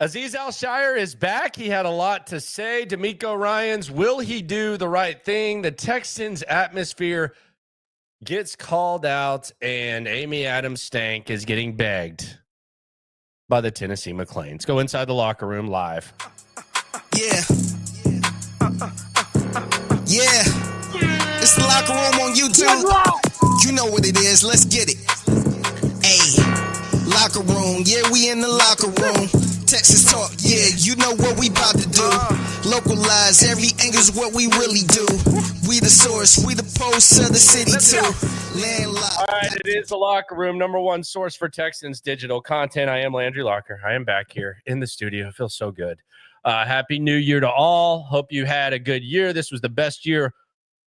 Azeez Al-Shaair is back. He had a lot to say. D'Amico Ryans, will he do the right thing? The Texans atmosphere gets called out, and Amy Adams Stank is getting begged by the Tennessee McLeans. Go inside the locker room live. Yeah. Yeah. It's the locker room on YouTube. You know what it is. Let's get it. Hey. Locker room. Yeah, we in the locker room. Texas talk, yeah, you know what we about to do. Localize, every angle's what we really do. We the source, we the pulse of the city too. Landlocked. All right, it is the locker room, number one source for Texans digital content. I am Landry Locker. I am back here in the studio. It feels so good. Happy New Year to all. Hope you had a good year. This was the best year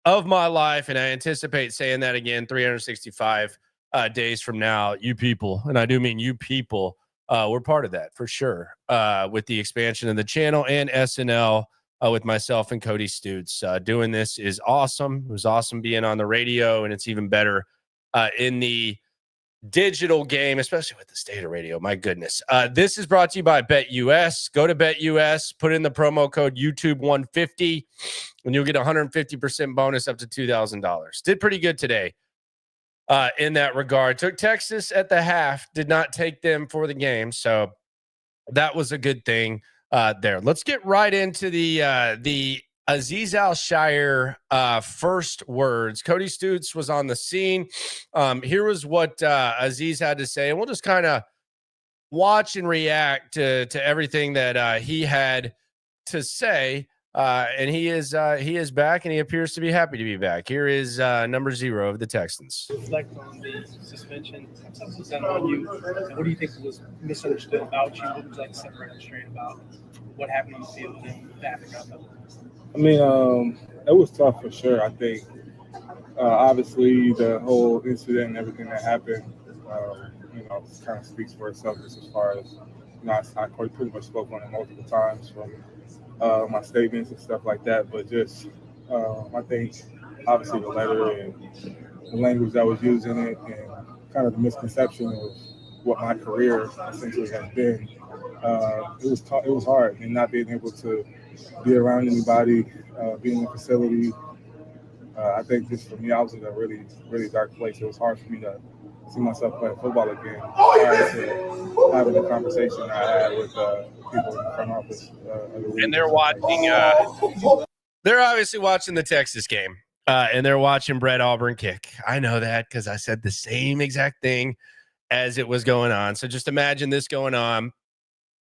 of my life, and I anticipate saying that again 365 days from now. You people, and I do mean you people, we're part of that for sure, with the expansion of the channel and SNL with myself and Cody Stutes. Doing this is awesome. It was awesome being on the radio, and it's even better in the digital game, especially with the state of radio. My goodness. This is brought to you by BetUS. Go to BetUS, put in the promo code YouTube150, and you'll get 150% bonus up to $2,000. Did pretty good today. In that regard, took Texas at the half, did not take them for the game, so that was a good thing there. Let's get right into the Azeez Al-Shaair first words. Cody Stutes was on the scene. Here was what Azeez had to say, and we'll just kind of watch and react to everything that he had to say. And he is back, and he appears to be happy to be back. Here is number 0 of the Texans. Reflect on the suspension. Was that on you? And what do you think was misunderstood about you? What would you like to separate the straight about? What happened on the field and that? I mean, it was tough for sure. I think obviously the whole incident and everything that happened, kind of speaks for itself as far as, I pretty much spoke on it multiple times from my statements and stuff like that, but just I think obviously the letter and the language that was used in it and kind of the misconception of what my career essentially has been, it was hard, and not being able to be around anybody, being in the facility. I think just for me, I was in a really, really dark place. It was hard for me to see myself playing football again prior to having the conversation I had with people in the front office. And they're watching, they're obviously watching the Texas game, and they're watching Brett Auburn kick. I know that because I said the same exact thing as it was going on. So just imagine this going on,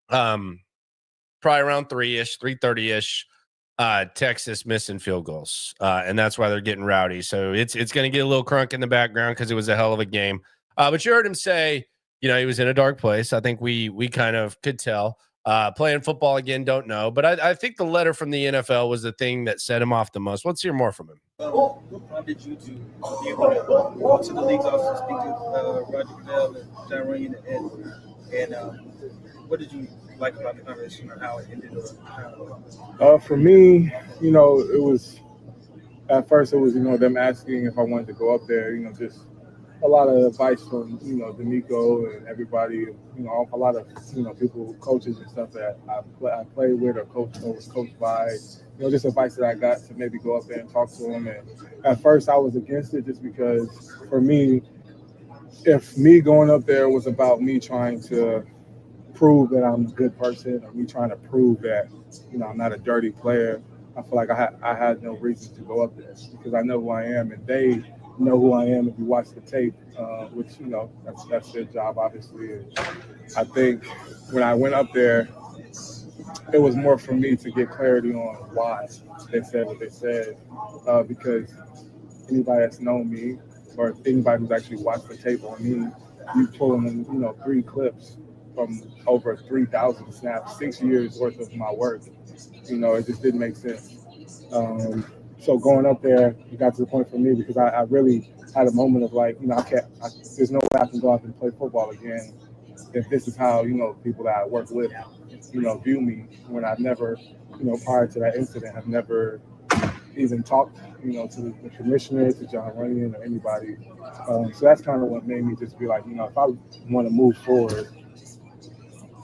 probably around 3-ish, 3:30-ish. Texas missing field goals, and that's why they're getting rowdy. So it's going to get a little crunk in the background because it was a hell of a game. But you heard him say, he was in a dark place. I think we kind of could tell. Playing football again, don't know. But I think the letter from the NFL was the thing that set him off the most. Let's hear more from him. What prompted you to be able to go to the league's office and speak to Roger Goodell and John Runyon, and what did you like about the conversation or how it ended? For me, it was at first it was them asking if I wanted to go up there. Just a lot of advice from D'Amico and everybody. A lot of people, coaches and stuff that I played with or was coached by. Just advice that I got to maybe go up there and talk to them. And at first I was against it just because for me, if me going up there was about me trying to prove that I'm a good person or me trying to prove that, I'm not a dirty player, I feel like I had no reason to go up there because I know who I am and they know who I am if you watch the tape, which, that's their job, obviously. And I think when I went up there, it was more for me to get clarity on why they said what they said, because anybody that's known me or anybody who's actually watched the tape on me, you pull in, 3 clips from over 3,000 snaps, 6 years worth of my work. It just didn't make sense. So going up there, it got to the point for me because I really had a moment of like, there's no way I can go out and play football again if this is how, people that I work with, view me when I've never, prior to that incident, have never even talked, to the commissioner, to John Runyon or anybody. So that's kind of what made me just be like, if I want to move forward,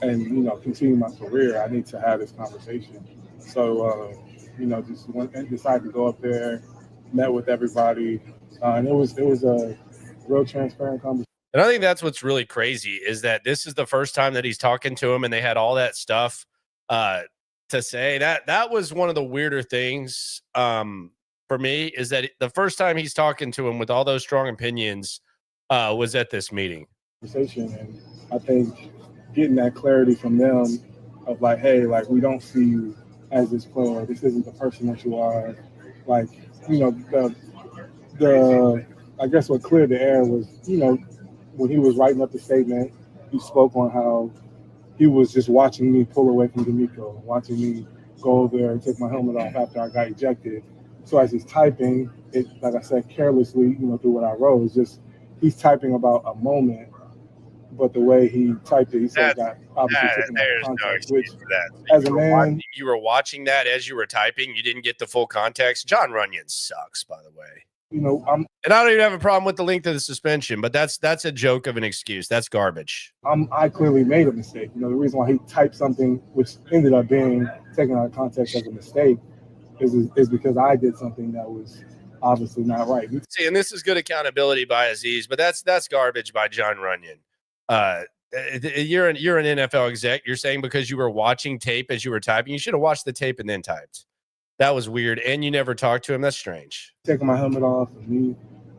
and continue my career, I need to have this conversation. So just went and decided to go up there, met with everybody, and it was a real transparent conversation. And I think that's what's really crazy is that this is the first time that he's talking to him, and they had all that stuff to say. That was one of the weirder things for me, is that the first time he's talking to him with all those strong opinions was at this meeting. And I think getting that clarity from them of like, hey, like, we don't see you as this player. This isn't the person that you are. Like, the I guess what cleared the air was, when he was writing up the statement, he spoke on how he was just watching me pull away from D'Amico, watching me go over there and take my helmet off after I got ejected. So as he's typing, it, like I said, carelessly, through what I wrote, is just he's typing about a moment, but the way he typed it, he said that obviously taking out context, which as a man, you were watching that as you were typing, you didn't get the full context. John Runyon sucks, by the way. and I don't even have a problem with the length of the suspension, but that's a joke of an excuse. That's garbage. I clearly made a mistake. The reason why he typed something which ended up being taken out of context as a mistake is because I did something that was obviously not right. See, and this is good accountability by Azeez, but that's garbage by John Runyon. You're an NFL exec. You're saying because you were watching tape as you were typing, you should have watched the tape and then typed. That was weird, and you never talked to him. That's strange. Taking my helmet off and me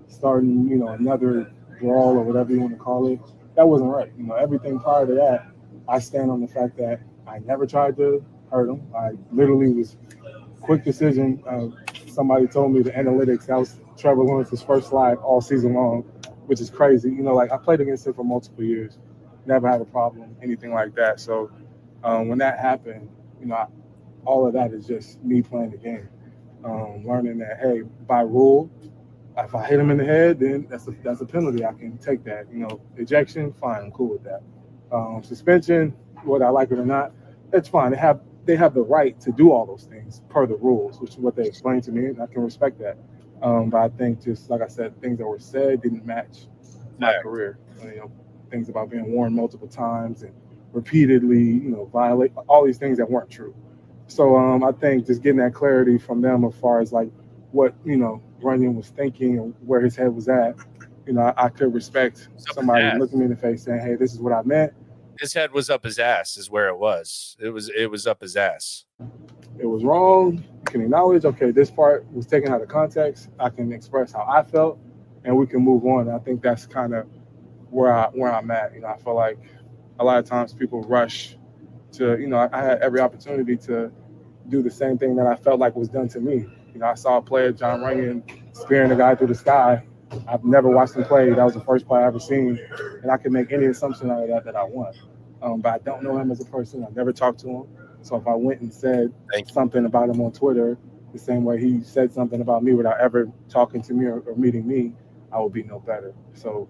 starting, another brawl or whatever you want to call it, that wasn't right. Everything prior to that, I stand on the fact that I never tried to hurt him. I literally was quick decision. Somebody told me the analytics, that was Trevor Lawrence's first slide all season long, which is crazy. Like I played against him for multiple years, never had a problem, anything like that. So when that happened, all of that is just me playing the game, learning that, hey, by rule, if I hit him in the head, then that's a penalty. I can take that. Ejection, fine, I'm cool with that. Suspension, whether I like it or not, it's fine. They have the right to do all those things per the rules, which is what they explained to me, and I can respect that. But I think, just like I said, things that were said didn't match my career. Things about being warned multiple times and repeatedly, violate all these things that weren't true. So I think just getting that clarity from them as far as like what, Runyon was thinking and where his head was at, I could respect somebody looking me in the face saying, hey, this is what I meant. His head was up his ass is where it was. It was up his ass. It was wrong. You can acknowledge, okay, this part was taken out of context. I can express how I felt, and we can move on. I think that's kind of where I'm at. I feel like a lot of times people rush to, I had every opportunity to do the same thing that I felt like was done to me. I saw a player, John Runyon, spearing a guy through the sky. I've never watched him play. That was the first play I ever seen, and I can make any assumption out of that I want. But I don't know him as a person. I've never talked to him. So if I went and said something about him on Twitter, the same way he said something about me without ever talking to me or meeting me, I would be no better. So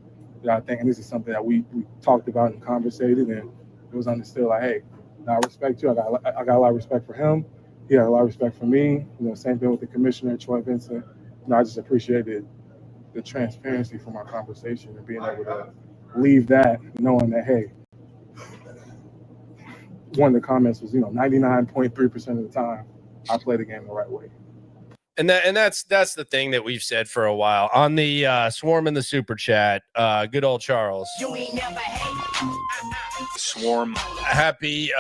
I think, and this is something that we talked about and conversated, and it was understood like, hey, I respect you. I got a lot of respect for him. He had a lot of respect for me. Same thing with the commissioner, Troy Vincent. I just appreciated the transparency from our conversation and being able to leave that knowing that, hey, one of the comments was, 99.3% of the time I play the game the right way. And that's the thing that we've said for a while. On the Swarm in the Super Chat, good old Charles. You ain't never hate. Swarm. Happy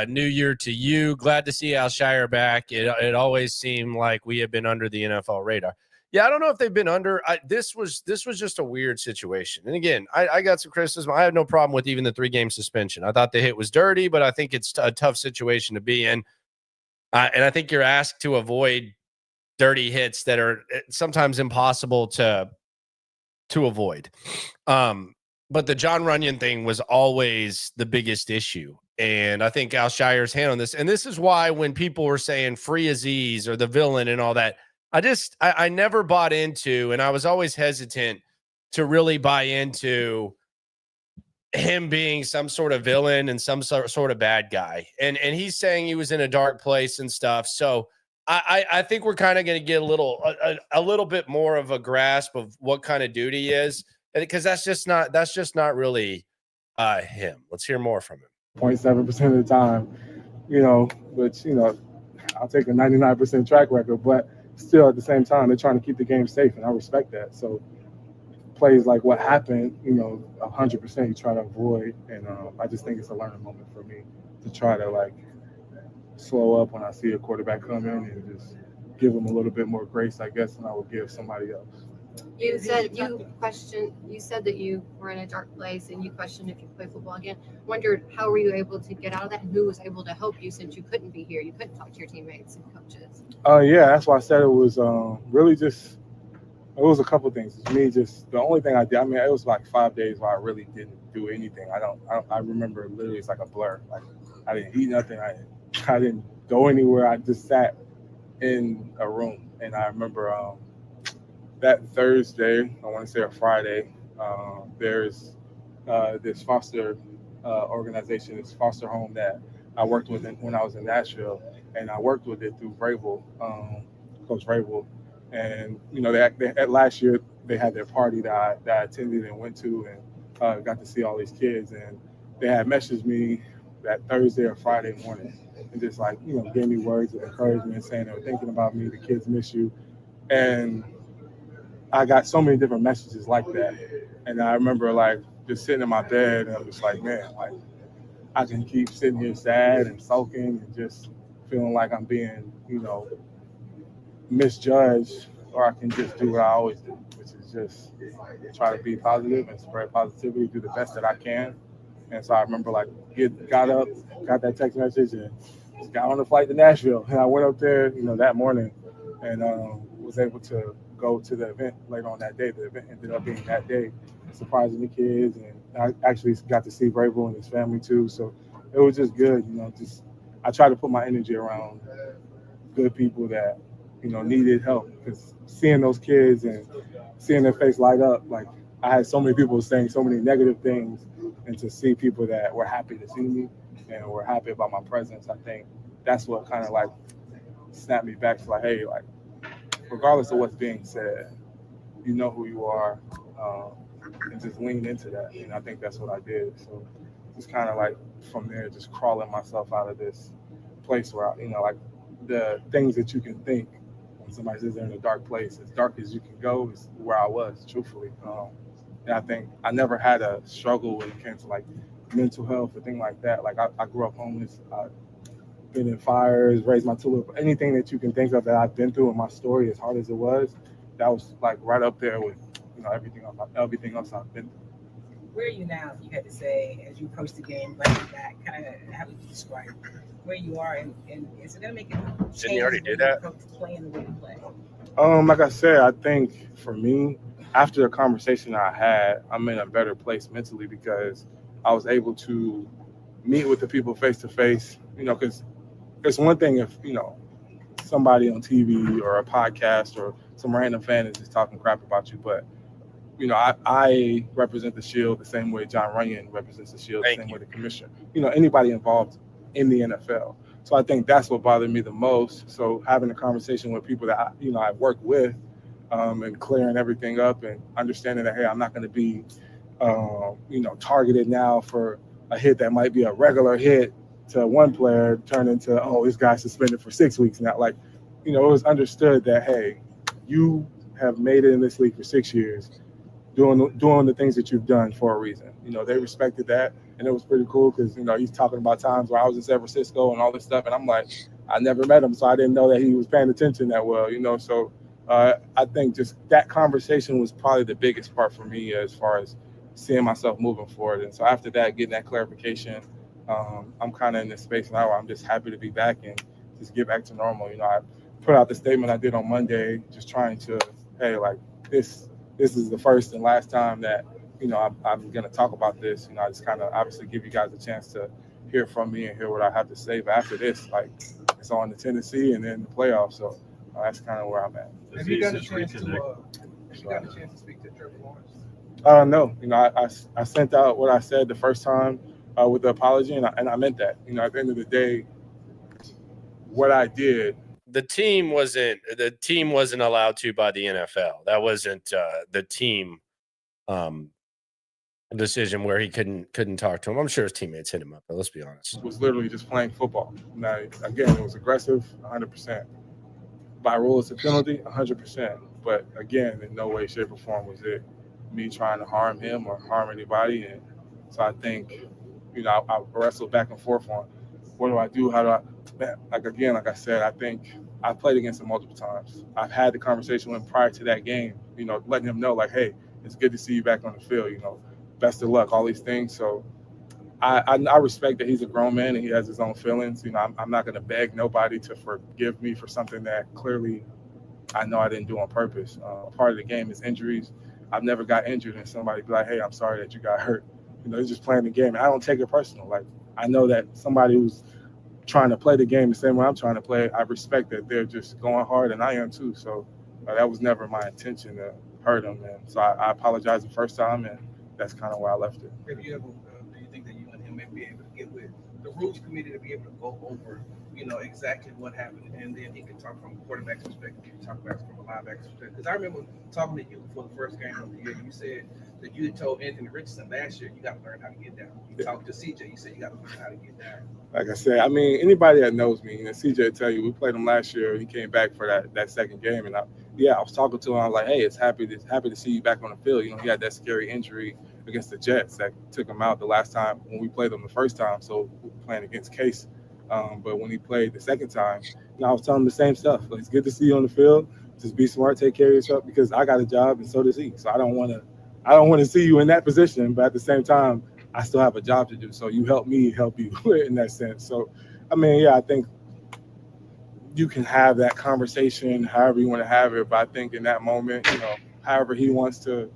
New Year to you. Glad to see Al-Shaair back. It always seemed like we have been under the NFL radar. Yeah, I don't know if they've been under. This was just a weird situation. And again, I got some criticism. I have no problem with even the 3-game suspension. I thought the hit was dirty, but I think it's a tough situation to be in. And I think you're asked to avoid dirty hits that are sometimes impossible to avoid. But the John Runyon thing was always the biggest issue. And I think Al-Shaair's hand on this. And this is why when people were saying free Azeez or the villain and all that, I never bought into, and I was always hesitant to really buy into him being some sort of villain and some sort of bad guy. And he's saying he was in a dark place and stuff. So I think we're kind of going to get a little bit more of a grasp of what kind of dude he is, because that's just not really him. Let's hear more from him. 0.7% of the time, which, I'll take a 99% track record, but still at the same time, they're trying to keep the game safe, and I respect that. So plays like what happened, 100% you try to avoid, and I just think it's a learning moment for me to try to like slow up when I see a quarterback come in and just give them a little bit more grace, I guess, than I would give somebody else. You said that you were in a dark place and you questioned if you could play football again. Wondered how were you able to get out of that, and who was able to help you since you couldn't be here? You couldn't talk to your teammates and coaches. Yeah, that's why I said it was really just. It was a couple things. It's me just the only thing I did. I mean, it was like 5 days where I really didn't do anything. I remember literally it's like a blur. Like I didn't eat nothing. I didn't go anywhere. I just sat in a room. And I remember that Thursday, I want to say a Friday, there's this foster organization, this foster home that I worked with when I was in Nashville, and I worked with it through Vrabel, Coach Vrabel. And they last year they had their party that I attended and went to, and got to see all these kids. And they had messaged me that Thursday or Friday morning, and just like gave me words of encouragement, saying they were thinking about me. The kids miss you, and I got so many different messages like that. And I remember like just sitting in my bed, and I'm just like, man, like I can keep sitting here sad and sulking and just feeling like I'm being misjudged, or I can just do what I always do, which is just try to be positive and spread positivity, do the best that I can. And so I remember like got up, got that text message, and just got on the flight to Nashville. And I went up there, that morning, and was able to go to the event later on that day. The event ended up being that day, surprising the kids, and I actually got to see Vrabel and his family too. So it was just good, I try to put my energy around good people that needed help, because seeing those kids and seeing their face light up, like I had so many people saying so many negative things, and to see people that were happy to see me and were happy about my presence, I think that's what kind of like snapped me back to like, hey, like regardless of what's being said, you know who you are, and just lean into that. And I think that's what I did. So just kind of like from there, just crawling myself out of this place where like the things that you can think when somebody says they're in a dark place, as dark as you can go, is where I was, truthfully. And I think I never had a struggle when it came to like mental health or things like that. Like I grew up homeless, I've been in fires, raised my tulip, anything that you can think of that I've been through in my story, as hard as it was, that was like right up there with everything else I've been through. Where are you now, if you had to say, as you approach the game, running back, kind of how would you describe where you are, and is it going to make a change? Didn't you already do that? Playing the way you play? Like I said, I think for me, after the conversation I had, I'm in a better place mentally, because I was able to meet with the people face to face, because it's one thing if, somebody on TV or a podcast or some random fan is just talking crap about you, but I represent the Shield the same way John Runyon represents the Shield, the same way the commissioner. Anybody involved in the NFL. So I think that's what bothered me the most. So having a conversation with people that I work with, and clearing everything up and understanding that, hey, I'm not going to be, targeted now for a hit that might be a regular hit to one player turn into, oh, this guy's suspended for 6 weeks now. Like, it was understood that, hey, you have made it in this league for 6 years, doing the things that you've done for a reason. They respected that, and it was pretty cool, because he's talking about times where I was in San Francisco and all this stuff, and I'm like, I never met him, so I didn't know that he was paying attention that well. So I think just that conversation was probably the biggest part for me as far as seeing myself moving forward. And so after that, getting that clarification, I'm kind of in this space now where I'm just happy to be back and just get back to normal. I put out the statement I did on Monday, just trying to, hey, like this is the first and last time that, I'm going to talk about this. I just kind of obviously give you guys a chance to hear from me and hear what I have to say. But after this, like, it's on to Tennessee and then the playoffs. So that's kind of where I'm at. Have you got a chance to speak to Trevor Lawrence? No. I sent out what I said the first time with the apology, and I meant that. At the end of the day, what I did. The team wasn't allowed to by the NFL. That wasn't the team decision where he couldn't talk to him. I'm sure his teammates hit him up, but let's be honest. It was literally just playing football. Now, again, it was aggressive, 100%. By rule, it's a penalty, 100%. But again, in no way, shape, or form was it me trying to harm him or harm anybody. And so I think, I wrestled back and forth on what do I do? How do I, man, like I said, I think I've played against him multiple times. I've had the conversation with him prior to that game, letting him know, like, hey, it's good to see you back on the field, best of luck, all these things. So I respect that he's a grown man and he has his own feelings. I'm not going to beg nobody to forgive me for something that clearly I know I didn't do on purpose. Part of the game is injuries. I've never got injured and somebody be like, hey, I'm sorry that you got hurt. He's just playing the game. And I don't take it personal. Like, I know that somebody who's trying to play the game the same way I'm trying to play it, I respect that they're just going hard, and I am too. So that was never my intention to hurt him. And so I apologized the first time, and that's kind of where I left it. Have you ever, do you think that you and him may be able to get with the rules committee to be able to go over, exactly what happened, and then he can talk from a quarterback's perspective, you can talk about from a linebacker's perspective? Because I remember talking to you before the first game of the year, you said that you had told Anthony Richardson last year, you got to learn how to get down. You talked to CJ, you said you got to learn how to get down. Like I said, anybody that knows me, CJ will tell you, we played him last year. He came back for that second game, and I was talking to him. I was like, hey, it's happy to see you back on the field. He had that scary injury against the Jets that took him out the last time when we played him the first time. So we were playing against Case. But when he played the second time, I was telling him the same stuff. Like, it's good to see you on the field. Just be smart, take care of yourself, because I got a job and so does he. So I don't want to see you in that position, but at the same time, I still have a job to do. So you help me help you in that sense. So, I think you can have that conversation however you want to have it. But I think in that moment, however he wants to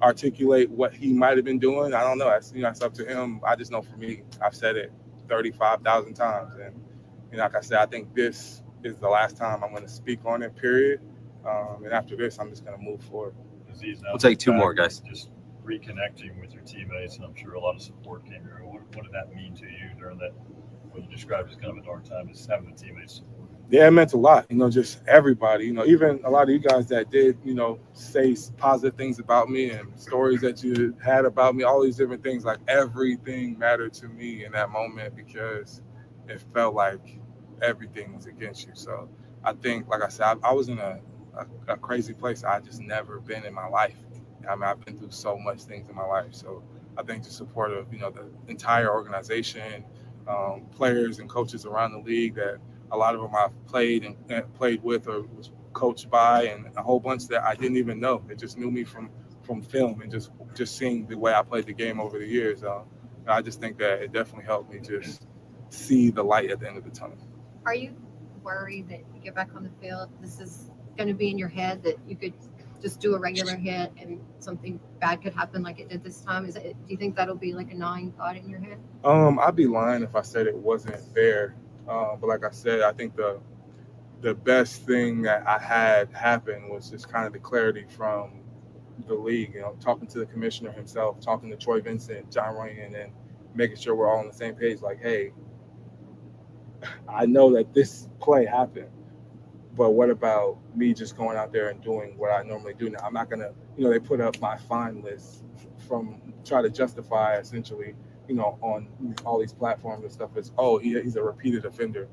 articulate what he might have been doing, I don't know. That's up to him. I just know for me, I've said it 35,000 times. And like I said, I think this is the last time I'm going to speak on it, period. And after this, I'm just going to move forward. Azeez, we'll take two more, guys. Just reconnecting with your teammates, and I'm sure a lot of support came through. What did that mean to you during that, what you described as kind of a dark time, just having the teammates support? Yeah, it meant a lot, just everybody, even a lot of you guys that did, say positive things about me and stories that you had about me, all these different things, like everything mattered to me in that moment because it felt like everything was against you. So I think, like I said, I was in a crazy place I just never been in my life. I've been through so much things in my life. So I think the support of, the entire organization, players and coaches around the league that a lot of them I've played with or was coached by, and a whole bunch that I didn't even know. They just knew me from film and just seeing the way I played the game over the years. I just think that it definitely helped me just see the light at the end of the tunnel. Are you worried that you get back on the field, this is going to be in your head, that you could just do a regular hit and something bad could happen like it did this time? Do you think that'll be like a gnawing thought in your head? I'd be lying if I said it wasn't there. But like I said, I think the best thing that I had happen was just kind of the clarity from the league, talking to the commissioner himself, talking to Troy Vincent, John Runyon, and making sure we're all on the same page. Like, hey, I know that this play happened, but what about me just going out there and doing what I normally do? Now, I'm not going to, they put up my fine list from try to justify essentially, on all these platforms and stuff is, he's a repeated offender.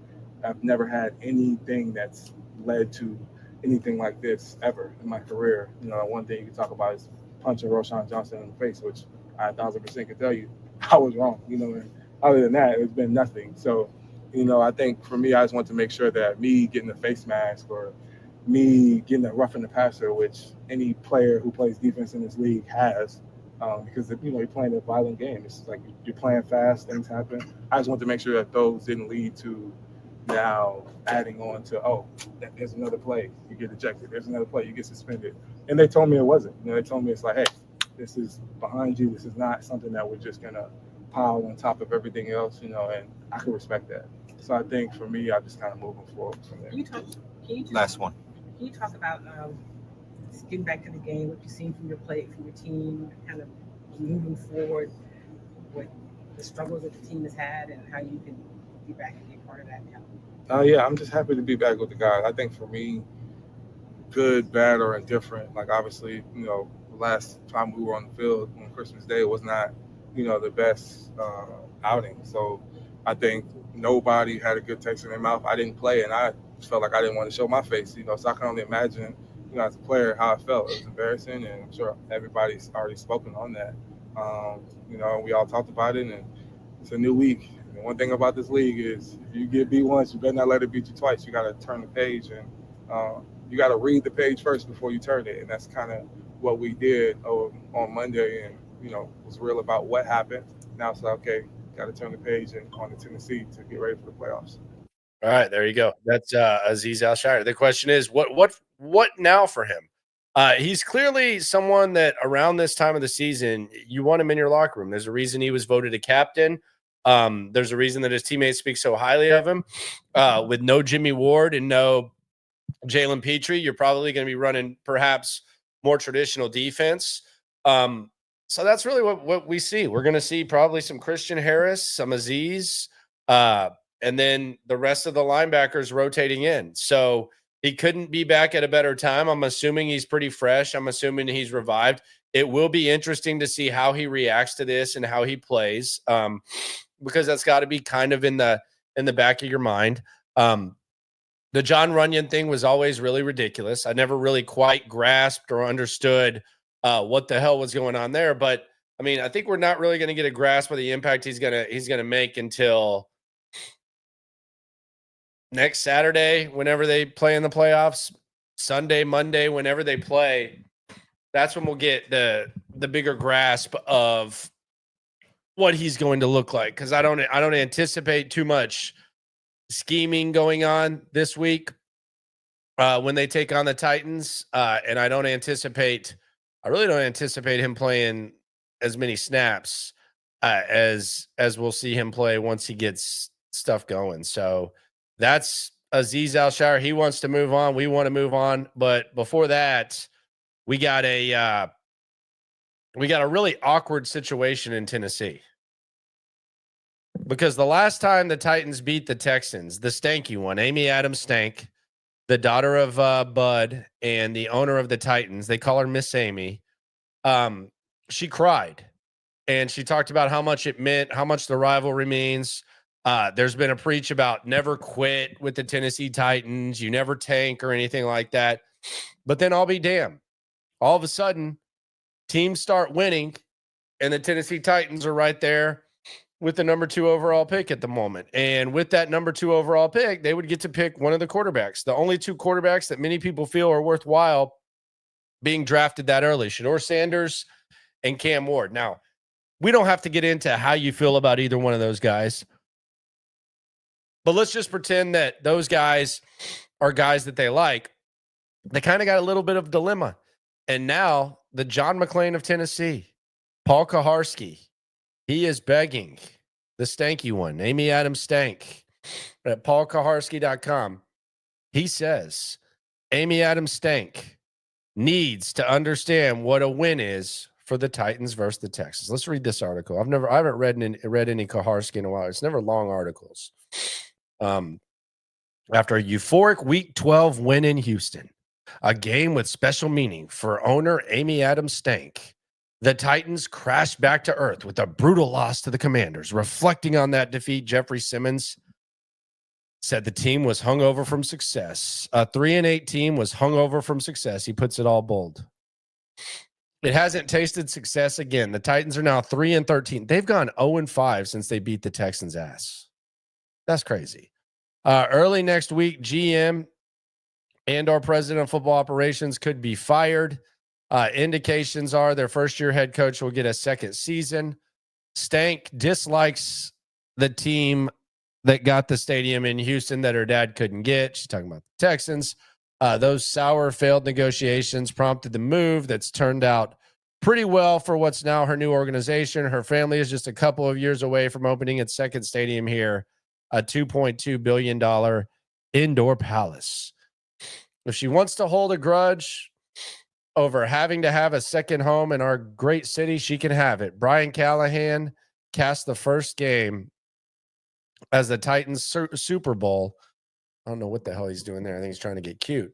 I've never had anything that's led to anything like this ever in my career. One thing you can talk about is punching Roschon Johnson in the face, which I 1,000% can tell you I was wrong. And other than that, it's been nothing. So, I think for me, I just want to make sure that me getting the face mask or me getting a roughing the passer, which any player who plays defense in this league has, because you're playing a violent game. It's like you're playing fast, things happen. I just want to make sure that those didn't lead to now adding on to, there's another play, you get ejected. There's another play, you get suspended. And they told me it wasn't. They told me it's like, hey, this is behind you. This is not something that we're just gonna pile on top of everything else, and I can respect that. So I think for me, I'm just kind of moving forward from there. Last one. Can you talk about just getting back to the game, what you've seen from your team, kind of moving forward, what the struggles that the team has had, and how you can be back and be a part of that now? Yeah, I'm just happy to be back with the guys. I think for me, good, bad, or indifferent, like obviously, the last time we were on the field on Christmas Day was not, the best outing. So I think nobody had a good taste in their mouth. I didn't play, and I felt like I didn't want to show my face, so I can only imagine, as a player, how I felt. It was embarrassing, and I'm sure everybody's already spoken on that. We all talked about it, and it's a new week. And one thing about this league is if you get beat once, you better not let it beat you twice. You got to turn the page, and you got to read the page first before you turn it. And that's kind of what we did on Monday, and, was real about what happened. Now it's like, okay, got to turn the page and on to Tennessee to get ready for the playoffs. All right, there you go. That's Azeez Al-Shaair. The question is, what now for him? He's clearly someone that around this time of the season, you want him in your locker room. There's a reason he was voted a captain. There's a reason that his teammates speak so highly of him. With no Jimmy Ward and no Jalen Petrie, you're probably going to be running perhaps more traditional defense. So that's really what we see. We're going to see probably some Christian Harris, some Azeez, and then the rest of the linebackers rotating in. So he couldn't be back at a better time. I'm assuming he's pretty fresh. I'm assuming he's revived. It will be interesting to see how he reacts to this and how he plays, because that's got to be kind of in the back of your mind. The John Runyon thing was always really ridiculous. I never really quite grasped or understood what the hell was going on there. But I mean, I think we're not really going to get a grasp of the impact he's gonna make until next Saturday, whenever they play in the playoffs, Sunday, Monday, whenever they play. That's when we'll get the bigger grasp of what he's going to look like. Because I don't anticipate too much scheming going on this week when they take on the Titans, and I really don't anticipate him playing as many snaps as we'll see him play once he gets stuff going. So that's Azeez Al-Shaair. He wants to move on. We want to move on. But before that, we got a really awkward situation in Tennessee. Because the last time the Titans beat the Texans, the Stanky one, Amy Adams Stank, the daughter of Bud and the owner of the Titans, they call her Miss Amy. She cried, and she talked about how much it meant, how much the rivalry means. There's been a preach about never quit with the Tennessee Titans. You never tank or anything like that. But then I'll be damned. All of a sudden, teams start winning, and the Tennessee Titans are right there with the number 2 overall pick at the moment. And with that number 2 overall pick, they would get to pick one of the quarterbacks. The only 2 quarterbacks that many people feel are worthwhile being drafted that early, Shedeur Sanders and Cam Ward. Now, we don't have to get into how you feel about either one of those guys, but let's just pretend that those guys are guys that they like. They kind of got a little bit of dilemma. And now the John McClain of Tennessee, Paul Kaharski, he is begging the Stanky one, Amy Adams Stank, at paulkaharski.com. He says Amy Adams Stank needs to understand what a win is for the Titans versus the Texans. Let's read this article. I haven't read any Kaharski in a while. It's never long articles. After a euphoric Week 12 win in Houston, a game with special meaning for owner Amy Adams Stank, the Titans crashed back to earth with a brutal loss to the Commanders. Reflecting on that defeat, Jeffrey Simmons said the team was hungover from success. A 3-8 team was hungover from success. He puts it all bold. It hasn't tasted success again. The Titans are now 3-13. They've gone 0-5 since they beat the Texans' ass. That's crazy. Early next week, GM and our president of football operations could be fired. Indications are their first-year head coach will get a second season. Stank dislikes the team that got the stadium in Houston that her dad couldn't get. She's talking about the Texans. Those sour failed negotiations prompted the move that's turned out pretty well for what's now her new organization. Her family is just a couple of years away from opening its second stadium here, a $2.2 billion indoor palace. If she wants to hold a grudge over having to have a second home in our great city, she can have it. Brian Callahan cast the first game as the Titans Super Bowl. I don't know what the hell he's doing there. I think he's trying to get cute.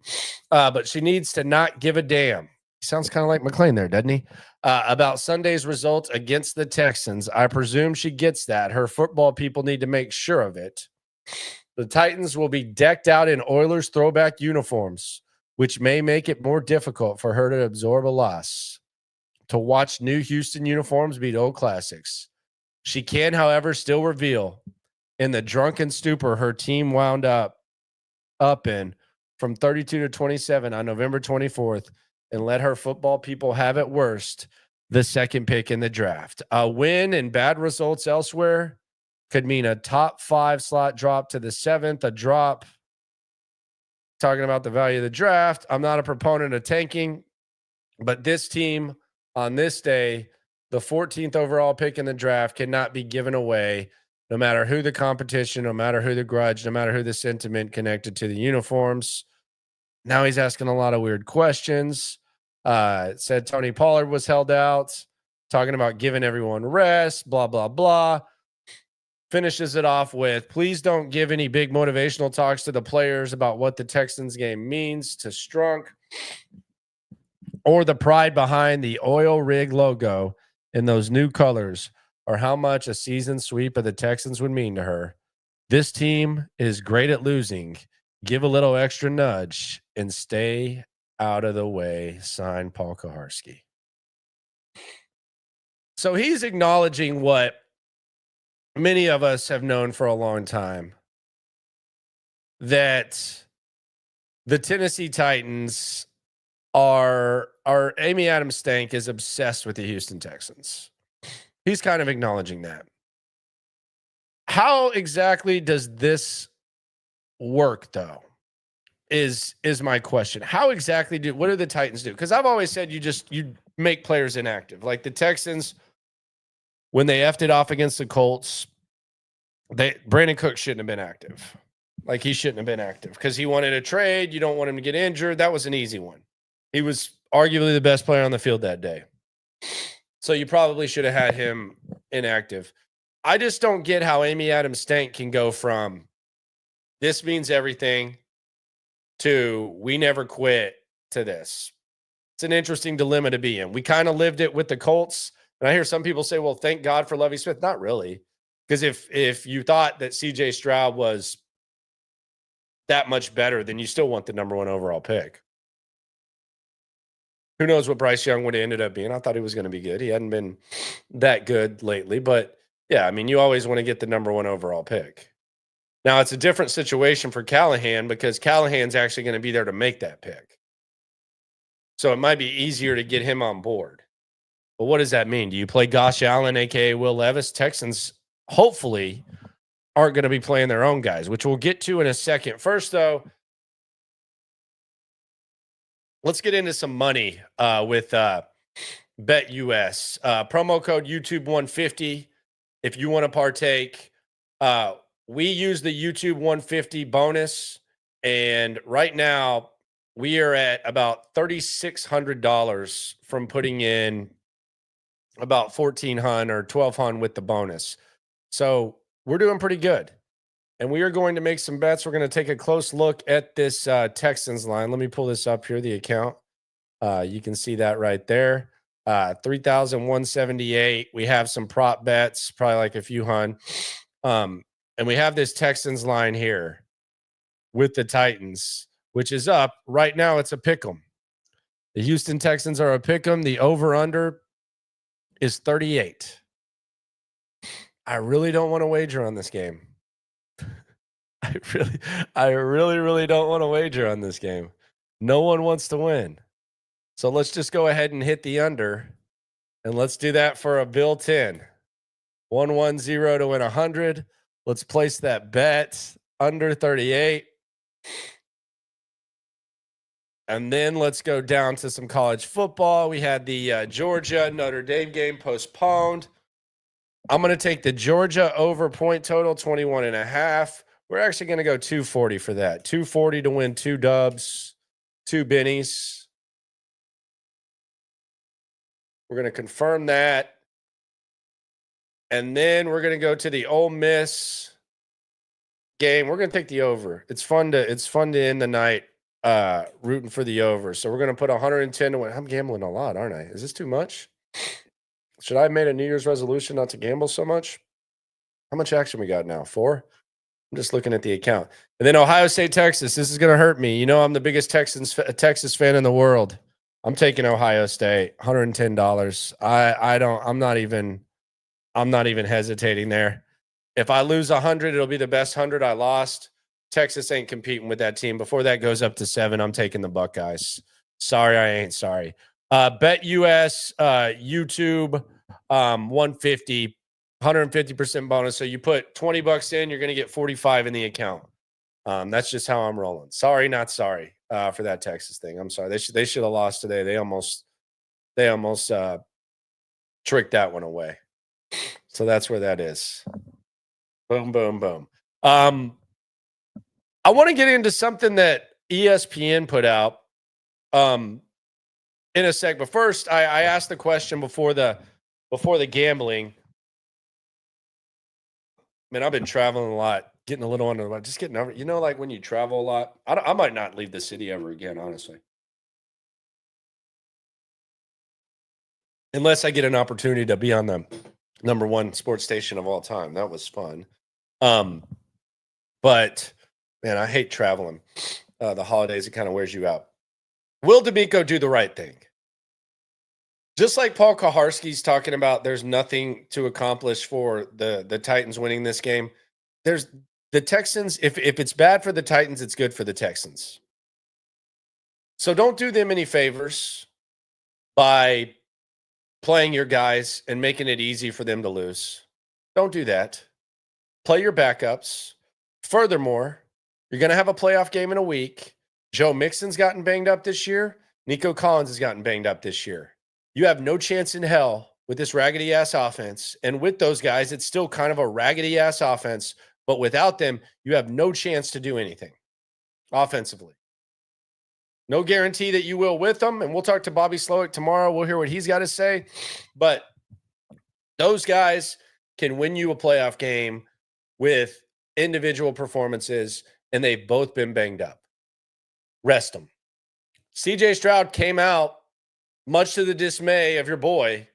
But she needs to not give a damn. He sounds kind of like McLean there, doesn't he? About Sunday's result against the Texans. I presume she gets that. Her football people need to make sure of it. The Titans will be decked out in Oilers throwback uniforms, which may make it more difficult for her to absorb a loss. To watch new Houston uniforms beat old classics. She can, however, still reveal in the drunken stupor her team wound up in from 32-27 on November 24th and let her football people have at worst the second pick in the draft. A win and bad results elsewhere could mean a top 5 slot drop to the 7th, a drop. Talking about the value of the draft, I'm not a proponent of tanking, but this team on this day, the 14th overall pick in the draft, cannot be given away no matter who the competition, no matter who the grudge, no matter who the sentiment connected to the uniforms. Now he's asking a lot of weird questions. Said Tony Pollard was held out, talking about giving everyone rest, blah, blah, blah. Finishes it off with, please don't give any big motivational talks to the players about what the Texans game means to Strunk or the pride behind the oil rig logo in those new colors or how much a season sweep of the Texans would mean to her. This team is great at losing. Give a little extra nudge and stay out of the way. Signed, Paul Kaharski. So he's acknowledging what many of us have known for a long time, that the Tennessee Titans are Amy Adams Stank is obsessed with the Houston Texans. He's kind of acknowledging that. How exactly does this work, though, is my question. How exactly what do the Titans do? Because I've always said you make players inactive. Like the Texans, when they effed it off against the Colts, Brandon Cook shouldn't have been active. Like he shouldn't have been active because he wanted a trade. You don't want him to get injured. That was an easy one. He was arguably the best player on the field that day. So you probably should have had him inactive. I just don't get how Amy Adams Stank can go from this means everything to we never quit to this. It's an interesting dilemma to be in. We kind of lived it with the Colts. And I hear some people say, well, thank God for Lovie Smith. Not really. Because if you thought that CJ Stroud was that much better, then you still want the number 1 overall pick. Who knows what Bryce Young would have ended up being. I thought he was going to be good. He hadn't been that good lately. But, yeah, I mean, you always want to get the number 1 overall pick. Now, it's a different situation for Callahan because Callahan's actually going to be there to make that pick. So it might be easier to get him on board. But what does that mean? Do you play Gosh Allen, a.k.a. Will Levis? Texans hopefully aren't going to be playing their own guys, which we'll get to in a second. First, though, let's get into some money with BetUS. Promo code YouTube150 if you want to partake. We use the YouTube 150 bonus, and right now we are at about $3,600 from putting in about $1,400 or $1,200 with the bonus. So we're doing pretty good. And we are going to make some bets. We're going to take a close look at this Texans line. Let me pull this up here, the account. You can see that right there. 3,178. We have some prop bets, probably like a few hun. And we have this Texans line here with the Titans, which is up. Right now, it's a pick 'em. The Houston Texans are a pick 'em. The over-under is 38. I really don't want to wager on this game. I really don't want to wager on this game. No one wants to win. So let's just go ahead and hit the under. And let's do that for a Bill 10. 110 to win 100. Let's place that bet under 38. And then let's go down to some college football. We had the Georgia Notre Dame game postponed. I'm going to take the Georgia over point total 21.5. We're actually going to go 240 for that. 240 to win 2 dubs, 2 bennies. We're going to confirm that. And then we're going to go to the Ole Miss game. We're going to take the over. It's fun to end the night rooting for the over. So we're going to put 110 to win. I'm gambling a lot, aren't I? Is this too much? Should I have made a New Year's resolution not to gamble so much? How much action we got now? 4? I'm just looking at the account. And then Ohio State, Texas. This is going to hurt me. You know, I'm the biggest Texas fan in the world. I'm taking Ohio State, $110. I'm not even hesitating there. If I lose 100, it'll be the best 100 I lost. Texas ain't competing with that team. Before that goes up to 7, I'm taking the Buckeyes. Sorry, I ain't sorry. Bet US, YouTube, 150, 150% bonus. So you put $20 in, you're going to get 45 in the account. That's just how I'm rolling. Sorry, not sorry for that Texas thing. I'm sorry. They should have lost today. They almost tricked that one away. So that's where that is. Boom, boom, boom. I want to get into something that ESPN put out in a sec. But first, I asked the question before the gambling. Man, I've been traveling a lot, getting a little under the weather, just getting over. You know, like when you travel a lot, I might not leave the city ever again, honestly. Unless I get an opportunity to be on the #1 sports station of all time. That was fun. But man, I hate traveling. The holidays, it kind of wears you out. Will D'Amico do the right thing? Just like Paul Kaharski's talking about, there's nothing to accomplish for the Titans winning this game. There's the Texans. If it's bad for the Titans, it's good for the Texans. So don't do them any favors by playing your guys and making it easy for them to lose. Don't do that. Play your backups. Furthermore, you're going to have a playoff game in a week. Joe Mixon's gotten banged up this year. Nico Collins has gotten banged up this year. You have no chance in hell with this raggedy-ass offense. And with those guys, it's still kind of a raggedy-ass offense. But without them, you have no chance to do anything offensively. No guarantee that you will with them. And we'll talk to Bobby Slowick tomorrow. We'll hear what he's got to say. But those guys can win you a playoff game with individual performances, and they've both been banged up. Rest them. CJ Stroud came out, much to the dismay of your boy,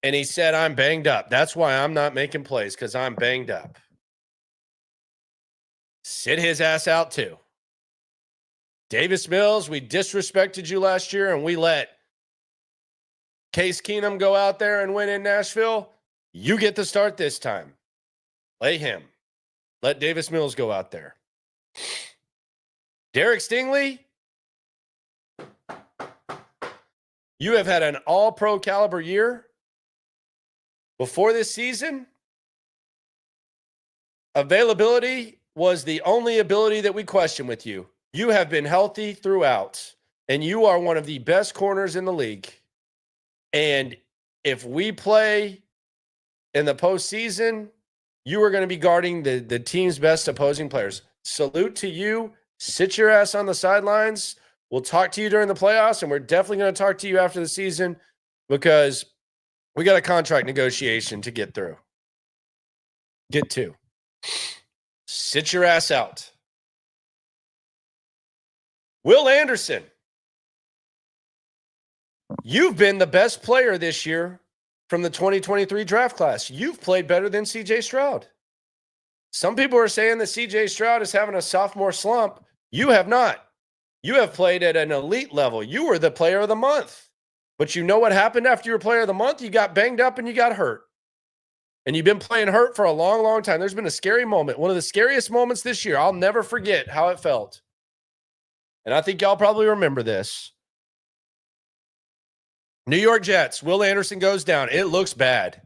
and he said, I'm banged up. That's why I'm not making plays, because I'm banged up. Sit his ass out too. Davis Mills, we disrespected you last year, and we let Case Keenum go out there and win in Nashville. You get the start this time. Play him. Let Davis Mills go out there. Derek Stingley, you have had an all-pro caliber year. Before this season, availability was the only ability that we question with you. You have been healthy throughout, and you are one of the best corners in the league. And if we play in the postseason, you are going to be guarding the team's best opposing players. Salute to you. Sit your ass on the sidelines. We'll talk to you during the playoffs, and we're definitely going to talk to you after the season because we got a contract negotiation to get through. Get to. Sit your ass out. Will Anderson, you've been the best player this year from the 2023 draft class. You've played better than CJ Stroud. Some people are saying that CJ Stroud is having a sophomore slump. You have not. You have played at an elite level. You were the player of the month. But you know what happened after you were player of the month? You got banged up and you got hurt. And you've been playing hurt for a long, long time. There's been a scary moment. One of the scariest moments this year. I'll never forget how it felt. And I think y'all probably remember this. New York Jets, Will Anderson goes down. It looks bad.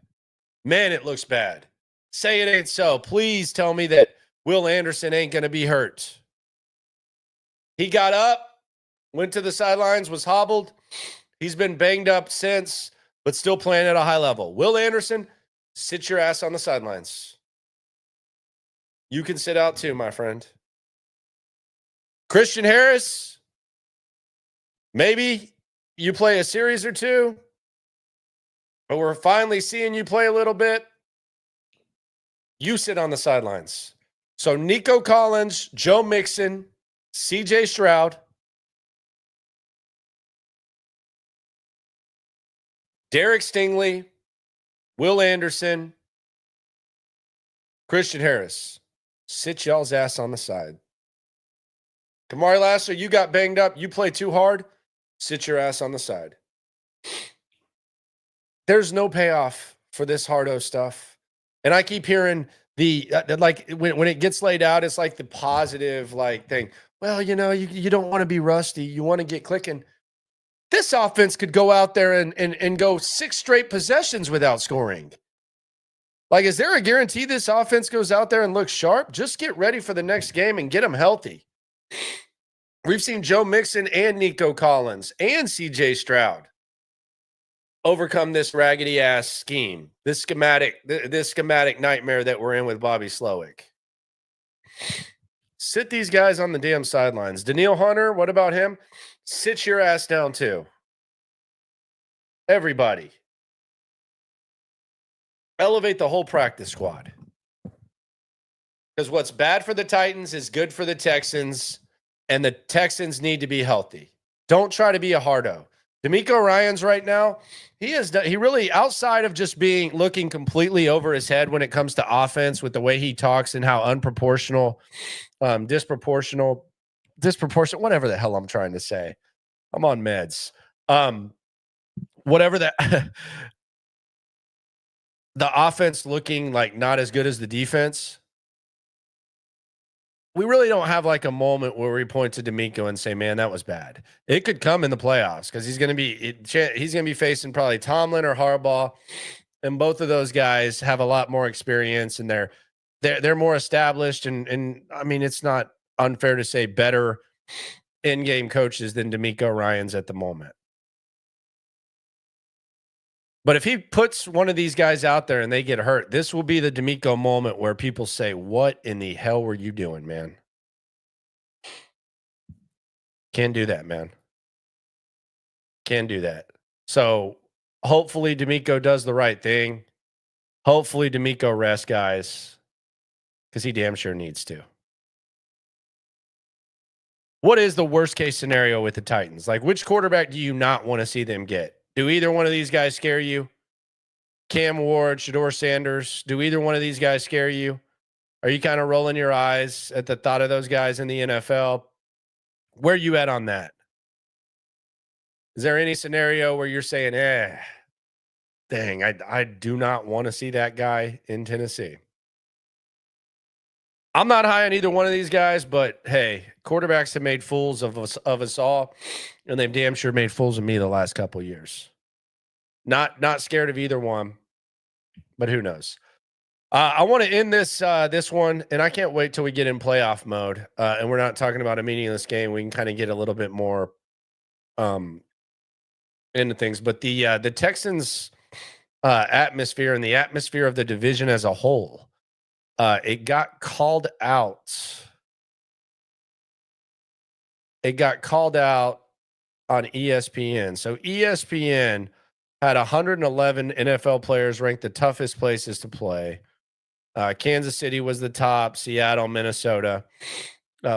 Man, it looks bad. Say it ain't so. Please tell me that Will Anderson ain't going to be hurt. He got up, went to the sidelines, was hobbled. He's been banged up since, but still playing at a high level. Will Anderson, sit your ass on the sidelines. You can sit out too, my friend. Christian Harris, maybe you play a series or two, but we're finally seeing you play a little bit. You sit on the sidelines. So Nico Collins, Joe Mixon, CJ Stroud, Derek Stingley, Will Anderson, Christian Harris, sit y'all's ass on the side. Kamari Lassiter, you got banged up. You play too hard. Sit your ass on the side. There's no payoff for this hardo stuff. And I keep hearing like when it gets laid out, it's like the positive like thing. Well, you don't want to be rusty. You want to get clicking. This offense could go out there and go 6 straight possessions without scoring. Like, is there a guarantee this offense goes out there and looks sharp? Just get ready for the next game and get them healthy. We've seen Joe Mixon and Nico Collins and CJ Stroud overcome this raggedy ass scheme, this schematic nightmare that we're in with Bobby Slowick. Sit these guys on the damn sidelines. Daniil Hunter, what about him? Sit your ass down too. Everybody. Elevate the whole practice squad. Because what's bad for the Titans is good for the Texans, and the Texans need to be healthy. Don't try to be a hardo. D'Amico Ryans right now, he really, outside of just looking completely over his head when it comes to offense with the way he talks and how disproportional, whatever the hell I'm trying to say. I'm on meds. Whatever that, the offense looking like not as good as the defense. We really don't have like a moment where we point to D'Amico and say, man, that was bad. It could come in the playoffs because he's going to be facing probably Tomlin or Harbaugh. And both of those guys have a lot more experience and they're more established. And I mean, it's not unfair to say better in-game coaches than D'Amico Ryans at the moment. But if he puts one of these guys out there and they get hurt, this will be the D'Amico moment where people say, what in the hell were you doing, man? Can't do that, man. Can't do that. So hopefully D'Amico does the right thing. Hopefully D'Amico rests guys because he damn sure needs to. What is the worst case scenario with the Titans? Like, which quarterback do you not want to see them get? Do either one of these guys scare you? Cam Ward, Shedeur Sanders, do either one of these guys scare you? Are you kind of rolling your eyes at the thought of those guys in the NFL? Where are you at on that? Is there any scenario where you're saying, dang, I do not want to see that guy in Tennessee? I'm not high on either one of these guys, but hey, quarterbacks have made fools of us all, and they've damn sure made fools of me the last couple of years. Not scared of either one, but who knows? I want to end this one, and I can't wait till we get in playoff mode, and we're not talking about a meaningless game. We can kind of get a little bit more into things, but the Texans atmosphere and the atmosphere of the division as a whole. It got called out. It got called out on ESPN. So ESPN had 111 NFL players ranked the toughest places to play. Kansas City was the top, Seattle, Minnesota.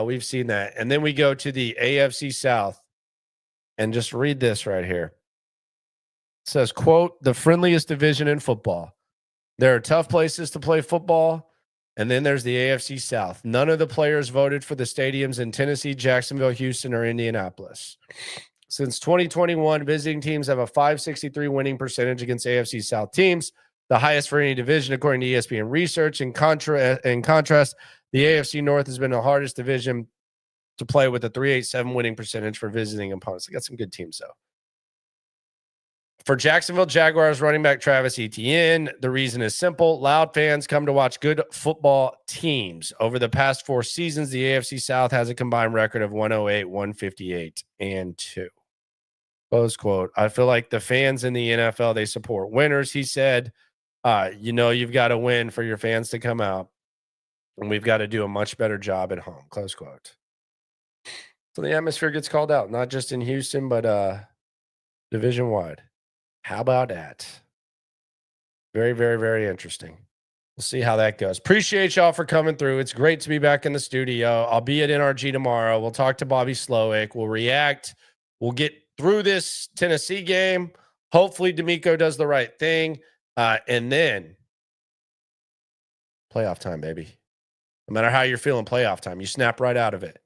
We've seen that. And then we go to the AFC South and just read this right here. It says, quote, the friendliest division in football. There are tough places to play football. And then there's the AFC South. None of the players voted for the stadiums in Tennessee, Jacksonville, Houston, or Indianapolis. Since 2021, visiting teams have a .563 winning percentage against AFC South teams, the highest for any division, according to ESPN research. In contrast, the AFC North has been the hardest division to play with a .387 winning percentage for visiting opponents. They got some good teams, though. For Jacksonville Jaguars running back Travis Etienne, the reason is simple. Loud fans come to watch good football teams. Over the past 4 seasons, the AFC South has a combined record of 108, 158, and 2. Close quote. I feel like the fans in the NFL, they support winners. He said, you've got to win for your fans to come out, and we've got to do a much better job at home. Close quote. So the atmosphere gets called out, not just in Houston, but division-wide. How about that? Very, very, very interesting. We'll see how that goes. Appreciate y'all for coming through. It's great to be back in the studio. I'll be at NRG tomorrow. We'll talk to Bobby Slowick. We'll react. We'll get through this Tennessee game. Hopefully D'Amico does the right thing. And then playoff time, baby. No matter how you're feeling, playoff time. You snap right out of it.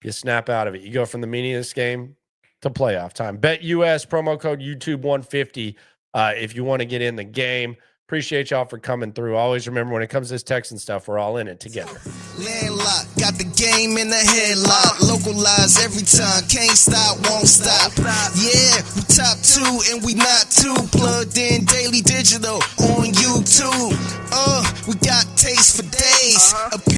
You snap out of it. You go from the meaning of this game to playoff time. BetUS, promo code YouTube150 if you want to get in the game. Appreciate y'all for coming through. Always remember, when it comes to this Texan stuff, we're all in it together. Landlocked, got the game in the headlock. Localized every time, can't stop, won't stop. Yeah, we top 2 and we not too. Plugged in daily digital on YouTube. We got taste for days.